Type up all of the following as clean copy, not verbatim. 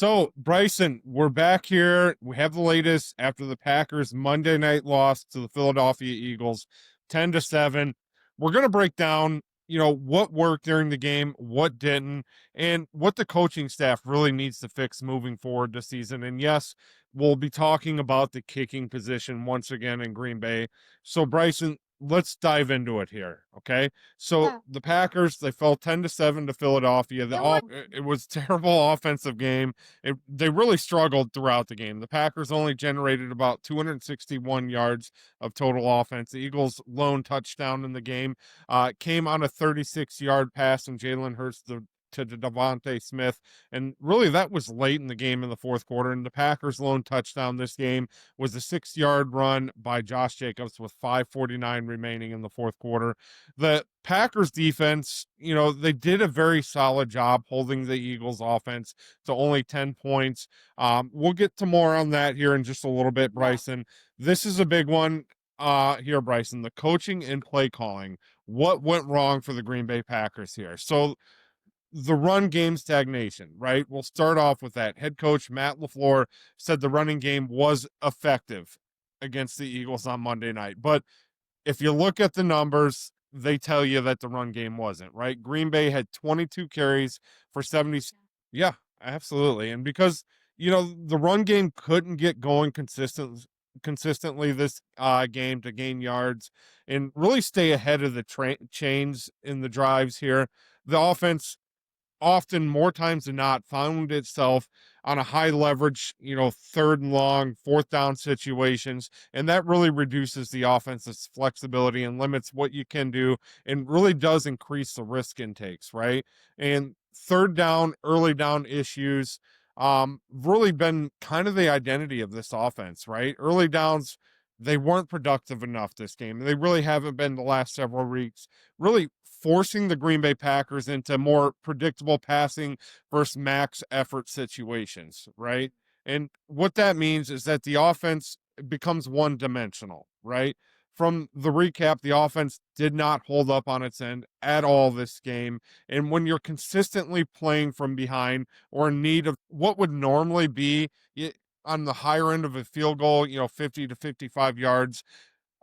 So, Bryson, we're back here. We have the latest after the Packers Monday night loss to the Philadelphia Eagles, 10-7. We're going to break down, what worked during the game, what didn't, and what the coaching staff really needs to fix moving forward this season. And yes, we'll be talking about the kicking position once again in Green Bay. So, Bryson, let's dive into it here, okay? So Yeah. the Packers, they fell 10-7 to Philadelphia. It was It was a terrible offensive game. They really struggled throughout the game. The Packers only generated about 261 yards of total offense. The Eagles' lone touchdown in the game came on a 36-yard pass from Jalen Hurts to Devontae Smith. And really, that was late in the game in the fourth quarter. And the Packers' lone touchdown this game was a 6-yard run by Josh Jacobs with 5:49 remaining in the fourth quarter. The Packers defense, they did a very solid job holding the Eagles offense to only 10 points. We'll get to more on that here in just a little bit, yeah. Bryson. This is a big one here, Bryson. The coaching and play calling. What went wrong for the Green Bay Packers here? So the run game stagnation, right? We'll start off with that. Head coach Matt LaFleur said the running game was effective against the Eagles on Monday night. But if you look at the numbers, they tell you that the run game wasn't, right? Green Bay had 22 carries for 70. Yeah, absolutely. And because, the run game couldn't get going consistently this game to gain yards and really stay ahead of the chains in the drives here, the offense often more times than not found itself on a high leverage, third and long, fourth down situations. And that really reduces the offense's flexibility and limits what you can do and really does increase the risk intakes, right? And third down, early down issues really been kind of the identity of this offense, right? Early downs, they weren't productive enough this game. They really haven't been the last several weeks, really forcing the Green Bay Packers into more predictable passing versus max effort situations, right? And what that means is that the offense becomes one dimensional, right? From the recap, the offense did not hold up on its end at all this game. And when you're consistently playing from behind or in need of what would normally be on the higher end of a field goal, 50 to 55 yards,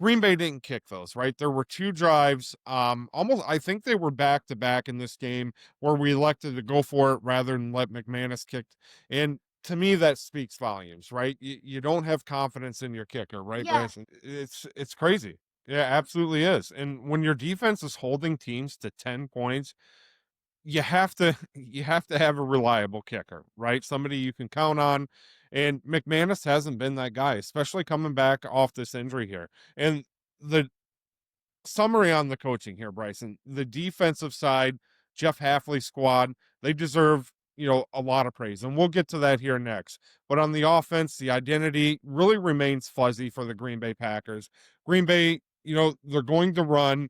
Green Bay didn't kick those, right? There were two drives, almost, I think they were back to back in this game where we elected to go for it rather than let McManus kick. And to me, that speaks volumes, right? You don't have confidence in your kicker, right, Yeah. Bryson? It's crazy. Yeah, absolutely is. And when your defense is holding teams to 10 points, you have to have a reliable kicker, right? Somebody you can count on. And McManus hasn't been that guy, especially coming back off this injury here. And the summary on the coaching here, Bryson, the defensive side, Jeff Halfley squad, they deserve, a lot of praise. And we'll get to that here next. But on the offense, the identity really remains fuzzy for the Green Bay Packers. Green Bay, they're going to run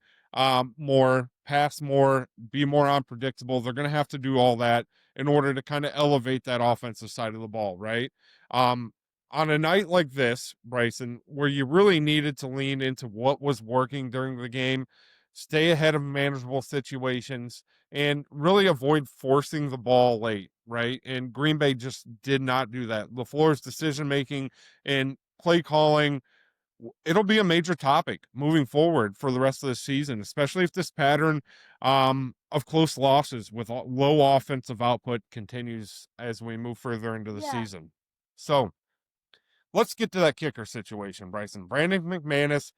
more, pass more, be more unpredictable. They're going to have to do all that in order to kind of elevate that offensive side of the ball, right? Um, on a night like this, Bryson, where you really needed to lean into what was working during the game, stay ahead of manageable situations, and really avoid forcing the ball late, right? And Green Bay just did not do that. LaFleur's decision making and play calling, it'll be a major topic moving forward for the rest of the season, especially if this pattern of close losses with low offensive output continues as we move further into the Yeah. season. So, let's get to that kicker situation, Bryson. Brandon McManus,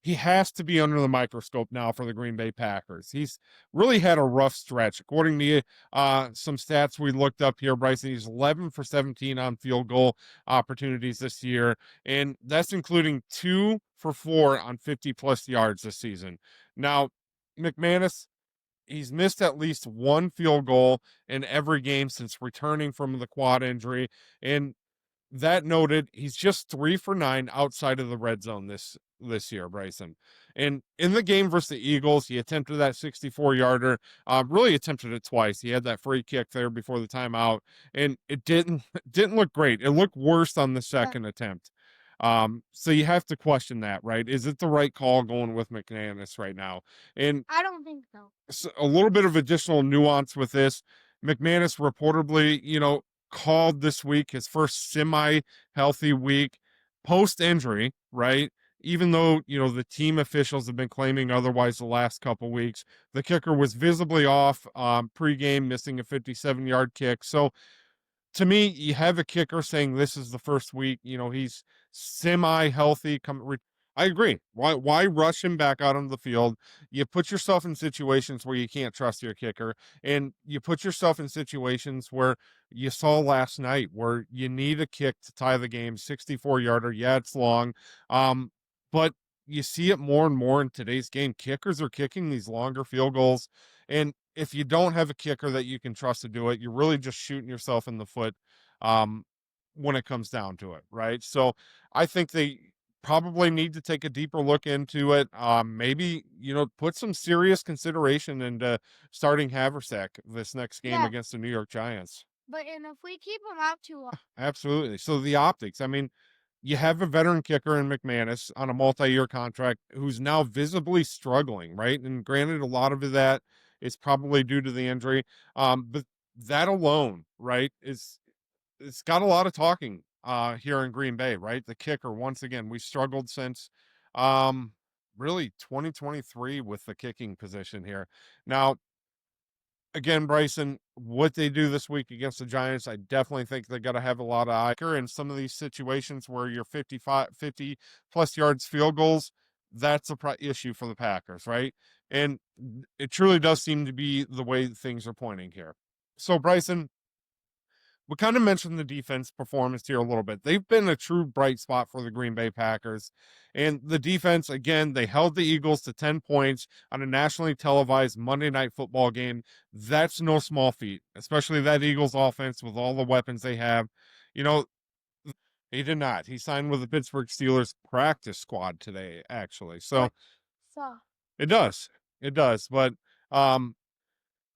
he has to be under the microscope now for the Green Bay Packers. He's really had a rough stretch. According to some stats we looked up here, Bryson, he's 11 for 17 on field goal opportunities this year, and that's including 2 for 4 on 50-plus yards this season. Now, McManus, he's missed at least one field goal in every game since returning from the quad injury, and that noted, he's just 3 for 9 outside of the red zone this year, Bryson. And in the game versus the Eagles, he attempted that 64-yarder. Really attempted it twice. He had that free kick there before the timeout, and it didn't look great. It looked worse on the Yeah. second attempt. So you have to question that, right? Is it the right call going with McManus right now? And I don't think so. a little bit of additional nuance with this. McManus reportedly, called this week, his first semi-healthy week post-injury, right? Even though, the team officials have been claiming otherwise the last couple weeks, the kicker was visibly off pregame, missing a 57-yard kick. So to me, you have a kicker saying this is the first week. He's semi-healthy. I agree. Why rush him back out on the field? You put yourself in situations where you can't trust your kicker, and you put yourself in situations where you saw last night where you need a kick to tie the game, 64-yarder. Yeah, it's long, but you see it more and more in today's game. Kickers are kicking these longer field goals, and if you don't have a kicker that you can trust to do it, you're really just shooting yourself in the foot um, when it comes down to it, right? So I think they probably need to take a deeper look into it. Maybe, put some serious consideration into starting Haversack this next game Yeah, against the New York Giants. but and if we keep him out too long, Absolutely. So the optics, I mean, you have a veteran kicker in McManus on a multi-year contract who's now visibly struggling, right? And granted, a lot of that is probably due to the injury. But that alone, right, is it's got a lot of talking here in Green Bay, right? The kicker, once again, we struggled since um really 2023 with the kicking position here. Now, again, Bryson, what they do this week against the Giants, I definitely think they got to have a lot of eye in some of these situations where you're 50 plus yards field goals. That's a issue for the Packers, right? And it truly does seem to be the way things are pointing here. So, Bryson, we kind of mentioned the defense performance here a little bit. They've been a true bright spot for the Green Bay Packers. And the defense, again, they held the Eagles to 10 points on a nationally televised Monday Night Football game. That's no small feat, especially that Eagles offense with all the weapons they have. You know, he did not. He signed with the Pittsburgh Steelers practice squad today, actually. So what? So it does. It does. But um,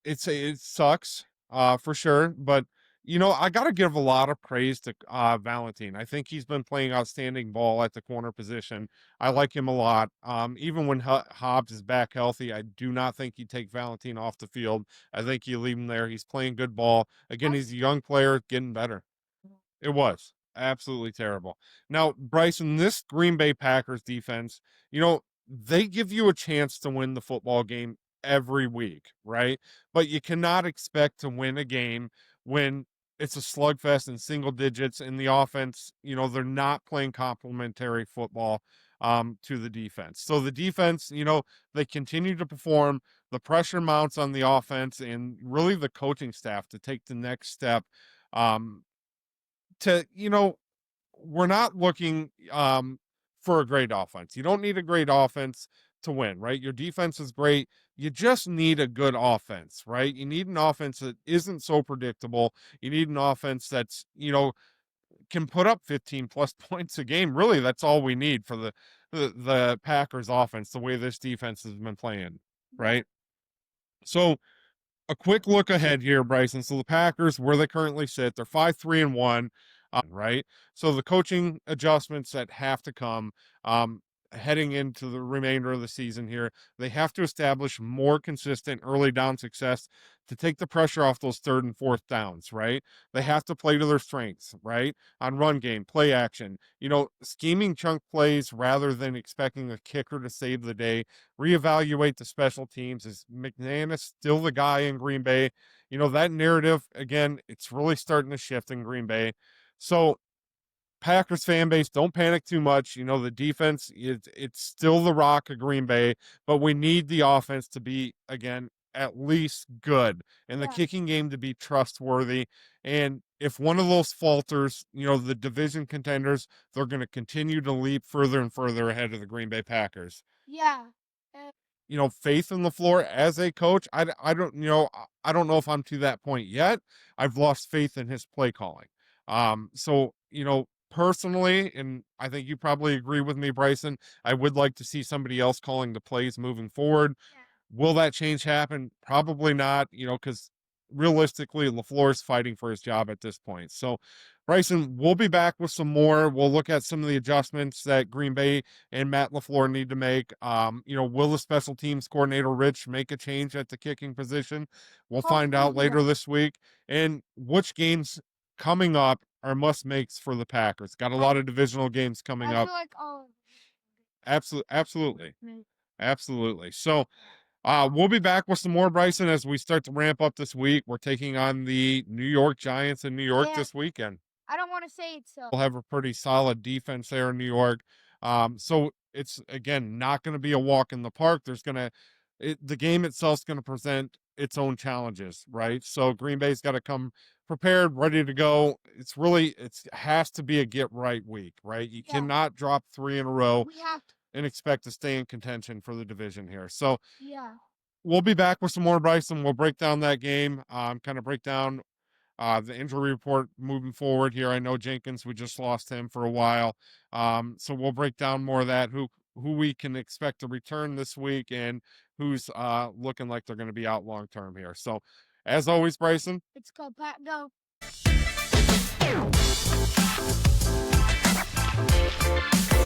it sucks for sure, but I got to give a lot of praise to Valentine. I think he's been playing outstanding ball at the corner position. I like him a lot. Even when Hobbs is back healthy, I do not think you take Valentine off the field. I think you leave him there. He's playing good ball. Again, that's he's a young player getting better. It was absolutely terrible. Now, Bryson, this Green Bay Packers defense, they give you a chance to win the football game every week, right? But you cannot expect to win a game when it's a slugfest in single digits and the offense, they're not playing complementary football to the defense. So the defense, they continue to perform. The pressure mounts on the offense and really the coaching staff to take the next step um, to we're not looking for a great offense. You don't need a great offense to win, right? Your defense is great. You just need a good offense, right? You need an offense that isn't so predictable. You need an offense that's, can put up 15 plus points a game. Really, that's all we need for the Packers offense, the way this defense has been playing, yeah, right? So a quick look ahead here, Bryson. So the Packers, where they currently sit, they're 5-3-1, right? So the coaching adjustments that have to come heading into the remainder of the season here, they have to establish more consistent early down success to take the pressure off those third and fourth downs, right? They have to play to their strengths, right? On run game, play action, scheming chunk plays rather than expecting a kicker to save the day. Reevaluate the special teams. Is McManus still the guy in Green Bay? That narrative, again, it's really starting to shift in Green Bay. So, Packers fan base, don't panic too much. The defense, it's still the rock of Green Bay, but we need the offense to be, again, at least good and the yeah, kicking game to be trustworthy. And if one of those falters, the division contenders, they're going to continue to leap further and further ahead of the Green Bay Packers. yeah, uh, Faith in LaFleur as a coach. I don't, I don't know if I'm to that point yet. I've lost faith in his play calling. So, personally, and I think you probably agree with me, Bryson, I would like to see somebody else calling the plays moving forward. yeah. Will that change happen? Probably not, because realistically, LaFleur's fighting for his job at this point. So, Bryson, we'll be back with some more. We'll look at some of the adjustments that Green Bay and Matt LaFleur need to make. Will the special teams coordinator, Rich, make a change at the kicking position? We'll find out Hopefully, later yeah. this week. And which games coming up are must makes for the Packers. Got a lot of divisional games coming I up. feel like all. Absolutely. Mm. Absolutely. So we'll be back with some more, Bryson, as we start to ramp up this week. We're taking on the New York Giants in New York And this weekend. I don't want to say it's We'll have a pretty solid defense there in New York. So it's again not going to be a walk in the park. The game itself is going to present its own challenges, right? So Green Bay's got to come prepared, ready to go. It has to be a get right week, right? You Yeah. cannot drop 3 in a row we have to. and expect to stay in contention for the division here. So Yeah. we'll be back with some more, Bryson. We'll break down that game, kind of break down the injury report moving forward here. I know Jenkins, we just lost him for a while. So we'll break down more of that, who we can expect to return this week and who's looking like they're going to be out long term here. So as always, Bryson, It's called Pat Go.